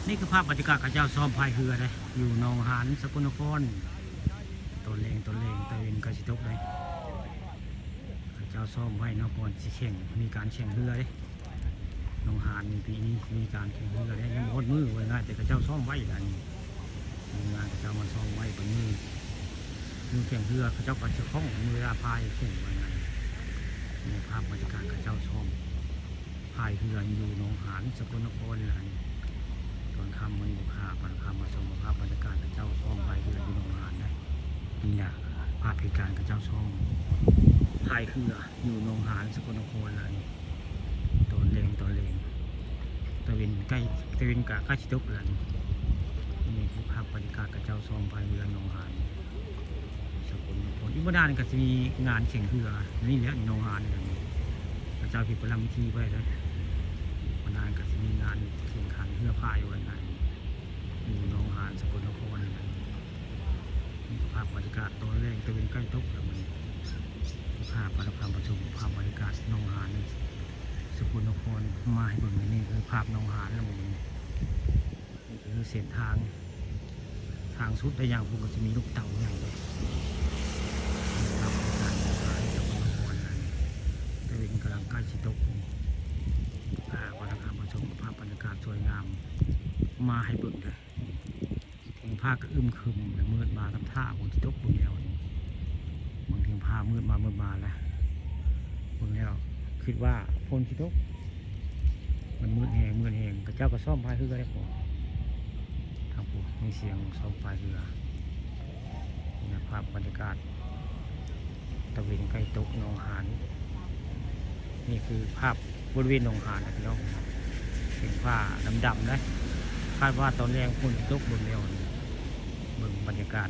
นี่คือภาพบรรยากาศข้าเจ้าซ้อมพายเรือเลยอยู่หนองหานสกลนครตัวเลงตะเวนกระชิตกเลยข้าเจ้าซ้อมไว้นอกก่อนสิแข่งมีการแข่งเรือเลยหนองหานในปีนี้มีการแข่งเรือเลยยังหมดมือไว้ง่ายแต่ข้าเจ้าซ้อมไว้อันนี้งานข้าเจ้ามาซ้อมไว้ปนนี้มือแข่งเรือข้าเจ้าก็จะคล้องมือพายแข่งไว้ไงในภาพบรรยากาศข้าเจ้าซ้อมพายเรืออยู่หนองหานสกลนครเลยตอนคำมันอยู่ขาปันคำมาชมภาพบรรยากาศกับเจ้าช่องพายเรืออยู่โรงงานได้นี่แหละภาพเหตุการณ์กับเจ้าช่องพายเรืออยู่โรงงานสกลนครเลยตัวเลงตะเวนใกล้ตะเวนกะใกล้ชิดกเลยนี่คือภาพบรรยากาศกับเจ้าช่องพายเรือโรงงานสกลนครอีกไม่นานก็จะมีงานแข่งเรือนี่แหละโรงงานเลยพระเจ้าพิประลำพิธีไว้เลยวันนั้นก็จะมีงานแข่งขันเรือพายไว้นั้นอยู่หนองหานสกลนครนี่ภาพบรรยากาศตัวแรกตะเวนใกล้ตกแล้วมันภาพประชุมภาพบรรยากาศหนองหานสกลนครมาให้เบิ่งนี่คือภาพหนองหานแล้วมันนี่คือเส้นทางสุดได้อย่างพวกก็จะมีลูกเต่าใหญ่เลยภาพบรรยากาศหนองหานสกลนครตะเวนกำลังใกล้ชิดตกประชุมภาพบรรยากาศสวยงามมาให้เบิ่งเลยถึงผ้าก็อึมครึมมืดมาทำท่าคนที่ตกบนแล้วบางทีผ้ามืดมาแล้วบนแล้วคิดว่าฝนที่ตกมันมืดแหงกระเจ้าก็ซ่อมพายเรือได้พอทางผู้มีเสียงซ่อมพายเรือนี่ภาพบรรยากาศตะเวนใกล้ตกหนองหานนี่คือภาพบริเวณหนองหานนะพี่น้องเป็นผ้าดำๆนะคาดว่าตอนแรกฝนตกบนแล้วเบิ่งบรรยากาศ